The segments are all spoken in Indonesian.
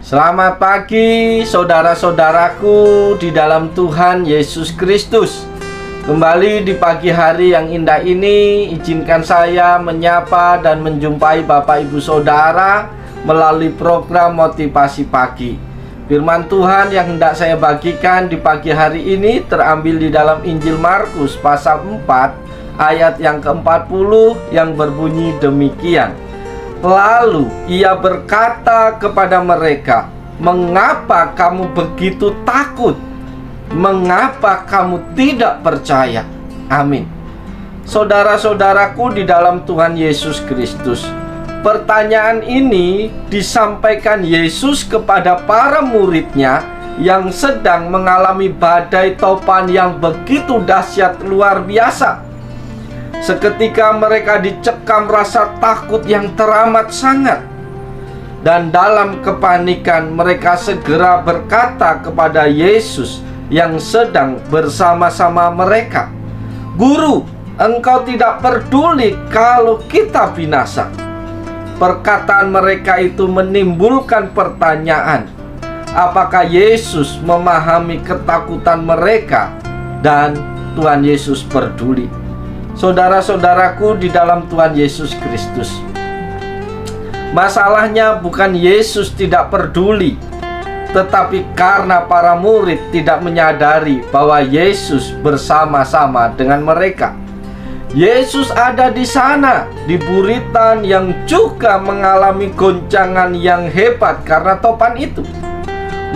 Selamat pagi saudara-saudaraku di dalam Tuhan Yesus Kristus. Kembali di pagi hari yang indah ini, izinkan saya menyapa dan menjumpai Bapak Ibu Saudara melalui program Motivasi Pagi. Firman Tuhan yang hendak saya bagikan di pagi hari ini terambil di dalam Injil Markus pasal 4 ayat yang ke-40 yang berbunyi demikian. Lalu ia berkata kepada mereka, "Mengapa kamu begitu takut? Mengapa kamu tidak percaya?" Amin. Saudara-saudaraku di dalam Tuhan Yesus Kristus, pertanyaan ini disampaikan Yesus kepada para muridnya yang sedang mengalami badai topan yang begitu dahsyat luar biasa. Seketika mereka dicekam rasa takut yang teramat sangat. Dan dalam kepanikan mereka segera berkata kepada Yesus yang sedang bersama-sama mereka, "Guru, engkau tidak peduli kalau kita binasa." Perkataan mereka itu menimbulkan pertanyaan, apakah Yesus memahami ketakutan mereka dan Tuhan Yesus peduli? Saudara-saudaraku di dalam Tuhan Yesus Kristus, masalahnya bukan Yesus tidak peduli, tetapi karena para murid tidak menyadari bahwa Yesus bersama-sama dengan mereka. Yesus ada di sana, di buritan yang juga mengalami goncangan yang hebat karena topan itu.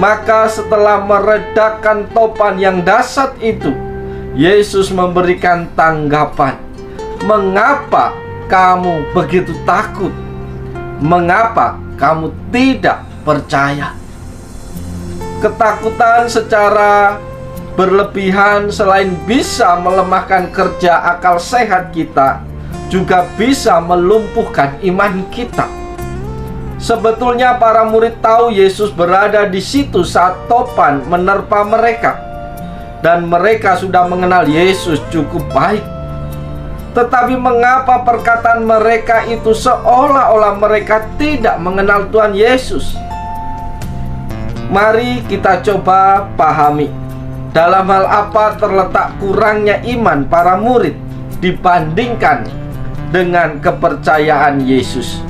Maka setelah meredakan topan yang dahsyat itu, Yesus memberikan tanggapan, "Mengapa kamu begitu takut? Mengapa kamu tidak percaya?" Ketakutan secara berlebihan selain bisa melemahkan kerja akal sehat kita, juga bisa melumpuhkan iman kita. Sebetulnya para murid tahu Yesus berada di situ saat topan menerpa mereka, dan mereka sudah mengenal Yesus cukup baik. Tetapi mengapa perkataan mereka itu seolah-olah mereka tidak mengenal Tuhan Yesus? Mari kita coba pahami dalam hal apa terletak kurangnya iman para murid dibandingkan dengan kepercayaan Yesus.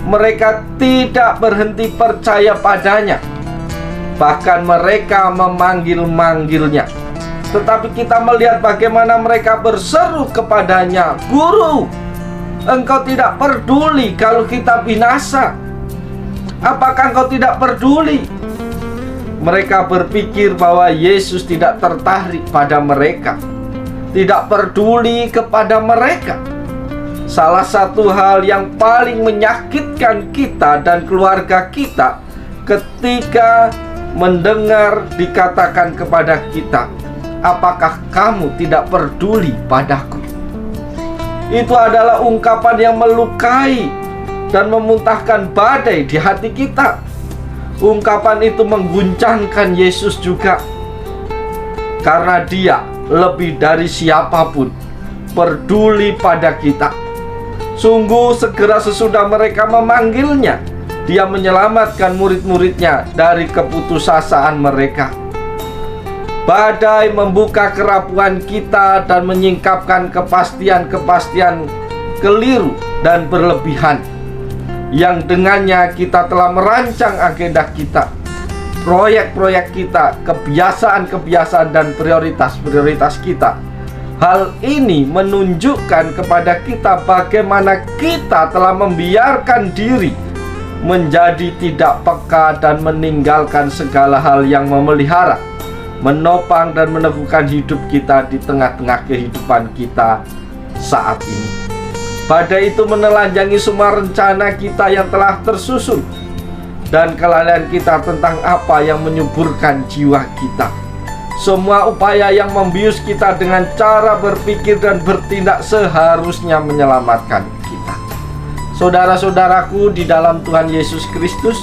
Mereka tidak berhenti percaya padanya, bahkan mereka memanggil-manggilnya. Tetapi kita melihat bagaimana mereka berseru kepadanya, "Guru, engkau tidak peduli kalau kita binasa. Apakah engkau tidak peduli?" Mereka berpikir bahwa Yesus tidak tertarik pada mereka, tidak peduli kepada mereka. Salah satu hal yang paling menyakitkan kita dan keluarga kita ketika mendengar dikatakan kepada kita, "Apakah kamu tidak peduli padaku?" Itu adalah ungkapan yang melukai dan memuntahkan badai di hati kita. Ungkapan itu mengguncangkan Yesus juga, karena Dia lebih dari siapapun peduli pada kita. Sungguh segera sesudah mereka memanggilnya, Dia menyelamatkan murid-muridnya dari keputusasaan mereka. Badai membuka kerapuhan kita dan menyingkapkan kepastian-kepastian keliru dan berlebihan, yang dengannya kita telah merancang agenda kita, proyek-proyek kita, kebiasaan-kebiasaan dan prioritas-prioritas kita. Hal ini menunjukkan kepada kita bagaimana kita telah membiarkan diri menjadi tidak peka dan meninggalkan segala hal yang memelihara, menopang dan meneguhkan hidup kita di tengah-tengah kehidupan kita saat ini. Badai itu menelanjangi semua rencana kita yang telah tersusun, dan kelalaian kita tentang apa yang menyuburkan jiwa kita. Semua upaya yang membius kita dengan cara berpikir dan bertindak seharusnya menyelamatkan kita. Saudara-saudaraku di dalam Tuhan Yesus Kristus,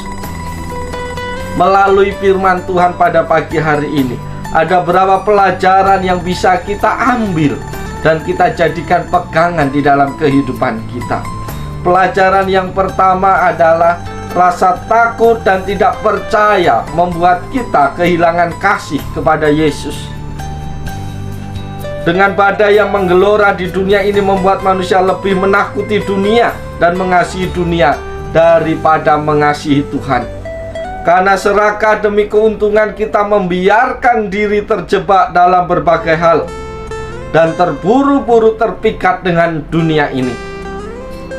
melalui firman Tuhan pada pagi hari ini, ada beberapa pelajaran yang bisa kita ambil dan kita jadikan pegangan di dalam kehidupan kita. Pelajaran yang pertama adalah Rasa takut dan tidak percaya membuat kita kehilangan kasih kepada Yesus. Dengan badai yang menggelora di dunia ini membuat manusia lebih menakuti dunia dan mengasihi dunia daripada mengasihi Tuhan. Karena serakah demi keuntungan kita membiarkan diri terjebak dalam berbagai hal dan terburu-buru terpikat dengan dunia ini.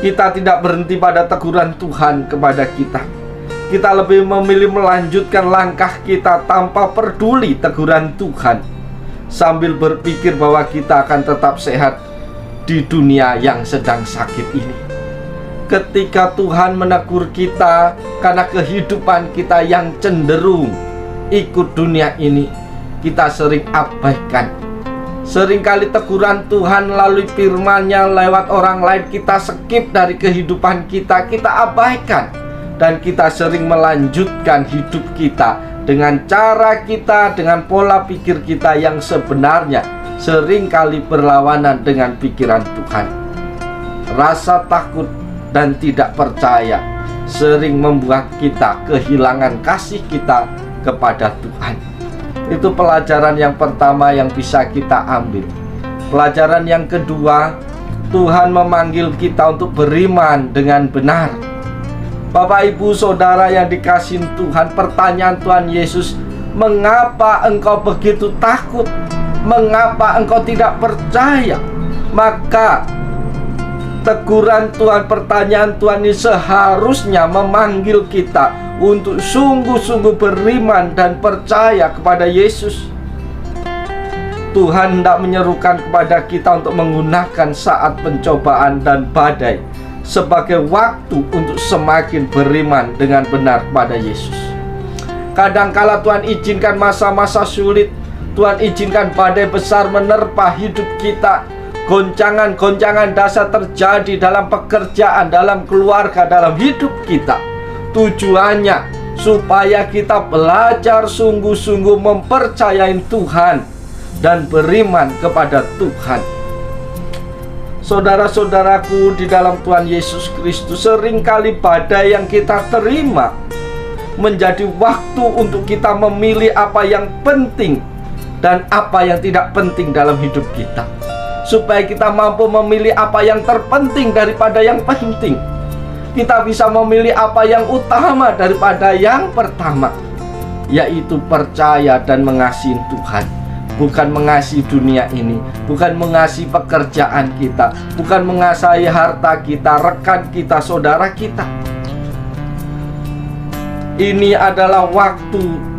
Kita tidak berhenti pada teguran Tuhan kepada kita. Kita lebih memilih melanjutkan langkah kita tanpa peduli teguran Tuhan, sambil berpikir bahwa kita akan tetap sehat di dunia yang sedang sakit ini. Ketika Tuhan menegur kita karena kehidupan kita yang cenderung ikut dunia ini, kita sering abaikan. Seringkali teguran Tuhan melalui firman-Nya lewat orang lain kita skip dari kehidupan kita, kita abaikan. Dan kita sering melanjutkan hidup kita dengan cara kita, dengan pola pikir kita yang sebenarnya seringkali berlawanan dengan pikiran Tuhan. Rasa takut dan tidak percaya sering membuat kita kehilangan kasih kita kepada Tuhan. Itu pelajaran yang pertama yang bisa kita ambil. Pelajaran yang kedua, Tuhan memanggil kita untuk beriman dengan benar. Bapak, Ibu, Saudara yang dikasihi Tuhan, pertanyaan Tuhan Yesus, mengapa engkau begitu takut? Mengapa engkau tidak percaya? Maka teguran Tuhan, pertanyaan Tuhan ini seharusnya memanggil kita untuk sungguh-sungguh beriman dan percaya kepada Yesus. Tuhan hendak menyerukan kepada kita untuk menggunakan saat pencobaan dan badai sebagai waktu untuk semakin beriman dengan benar pada Yesus. Kadangkala Tuhan izinkan masa-masa sulit, Tuhan izinkan badai besar menerpa hidup kita. Goncangan-goncangan dasar terjadi dalam pekerjaan, dalam keluarga, dalam hidup kita. Tujuannya supaya kita belajar sungguh-sungguh mempercayai Tuhan dan beriman kepada Tuhan. Saudara-saudaraku di dalam Tuhan Yesus Kristus, seringkali badai yang kita terima menjadi waktu untuk kita memilih apa yang penting dan apa yang tidak penting dalam hidup kita, supaya kita mampu memilih apa yang terpenting daripada yang penting. Kita bisa memilih apa yang utama daripada yang pertama, yaitu percaya dan mengasihi Tuhan. Bukan mengasihi dunia ini, bukan mengasihi pekerjaan kita, bukan mengasihi harta kita, rekan kita, saudara kita. Ini adalah waktu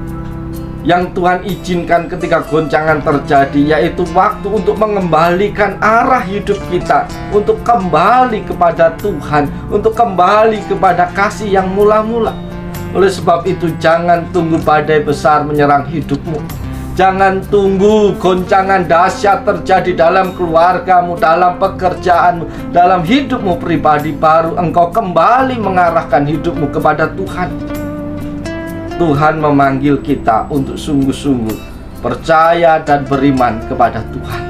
yang Tuhan izinkan ketika goncangan terjadi, yaitu waktu untuk mengembalikan arah hidup kita, untuk kembali kepada Tuhan, untuk kembali kepada kasih yang mula-mula. Oleh sebab itu, jangan tunggu badai besar menyerang hidupmu. Jangan tunggu goncangan dahsyat terjadi dalam keluargamu, dalam pekerjaanmu, dalam hidupmu pribadi, baru engkau kembali mengarahkan hidupmu kepada Tuhan. Tuhan memanggil kita untuk sungguh-sungguh percaya dan beriman kepada Tuhan.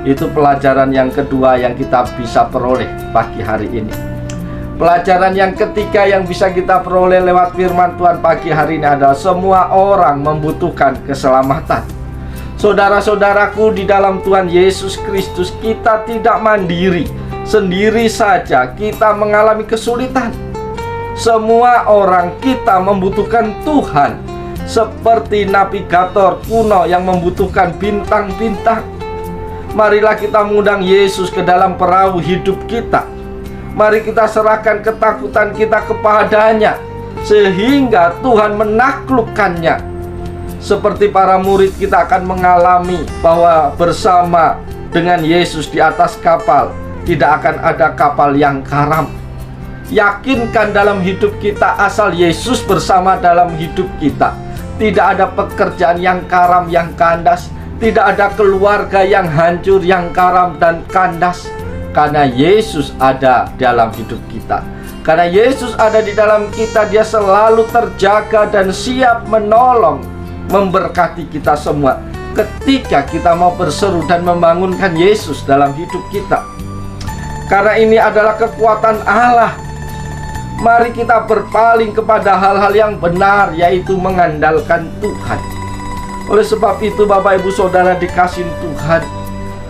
Itu pelajaran yang kedua yang kita bisa peroleh pagi hari ini. Pelajaran yang ketiga yang bisa kita peroleh lewat firman Tuhan pagi hari ini adalah semua orang membutuhkan keselamatan. Saudara-saudaraku di dalam Tuhan Yesus Kristus, kita tidak mandiri. Sendiri saja kita mengalami kesulitan. Semua orang kita membutuhkan Tuhan, seperti navigator kuno yang membutuhkan bintang-bintang. Marilah kita mengundang Yesus ke dalam perahu hidup kita. Mari kita serahkan ketakutan kita kepadanya, sehingga Tuhan menaklukkannya. Seperti para murid, kita akan mengalami bahwa bersama dengan Yesus di atas kapal, tidak akan ada kapal yang karam. Yakinkan dalam hidup kita, asal Yesus bersama dalam hidup kita, tidak ada pekerjaan yang karam, yang kandas. Tidak ada keluarga yang hancur, yang karam dan kandas. Karena Yesus ada dalam hidup kita. Karena Yesus ada di dalam kita, Dia selalu terjaga dan siap menolong, memberkati kita semua ketika kita mau berseru dan membangunkan Yesus dalam hidup kita. Karena ini adalah kekuatan Allah Mari kita berpaling kepada hal-hal yang benar, yaitu mengandalkan Tuhan. Oleh sebab itu Bapak Ibu Saudara dikasihi Tuhan,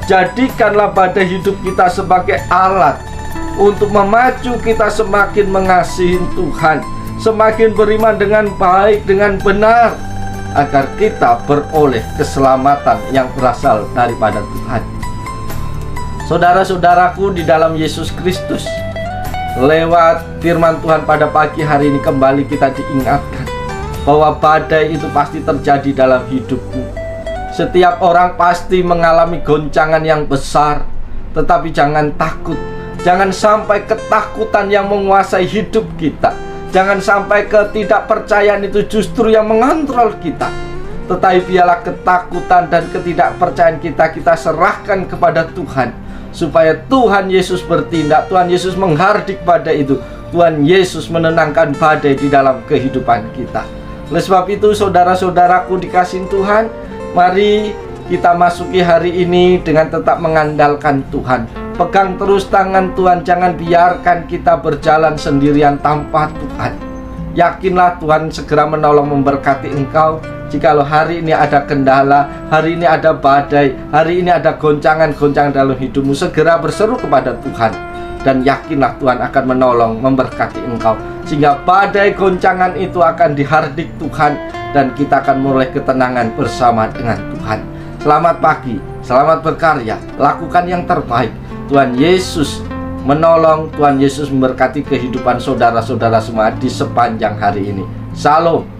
jadikanlah badai hidup kita sebagai alat untuk memacu kita semakin mengasihi Tuhan, semakin beriman dengan baik, dengan benar, agar kita beroleh keselamatan yang berasal daripada Tuhan. Saudara-saudaraku di dalam Yesus Kristus, lewat firman Tuhan pada pagi hari ini kembali kita diingatkan bahwa badai itu pasti terjadi dalam hidupmu. Setiap orang pasti mengalami goncangan yang besar, tetapi jangan takut. Jangan sampai ketakutan yang menguasai hidup kita. Jangan sampai ketidakpercayaan itu justru yang mengontrol kita. Tetapi biarlah ketakutan dan ketidakpercayaan kita serahkan kepada Tuhan, supaya Tuhan Yesus bertindak. Tuhan Yesus menghardik badai itu. Tuhan Yesus menenangkan badai di dalam kehidupan kita. Oleh sebab itu saudara-saudaraku dikasihi Tuhan, mari kita masuki hari ini dengan tetap mengandalkan Tuhan. Pegang terus tangan Tuhan, jangan biarkan kita berjalan sendirian tanpa Tuhan. Yakinlah Tuhan segera menolong memberkati engkau. Jikalau hari ini ada kendala, hari ini ada badai, hari ini ada goncangan-goncangan dalam hidupmu, segera berseru kepada Tuhan. Dan yakinlah Tuhan akan menolong memberkati engkau, sehingga badai goncangan itu akan dihardik Tuhan, dan kita akan mulai ketenangan bersama dengan Tuhan. Selamat pagi, selamat berkarya, lakukan yang terbaik. Tuhan Yesus menolong, Tuhan Yesus memberkati kehidupan saudara-saudara semua di sepanjang hari ini. Shalom.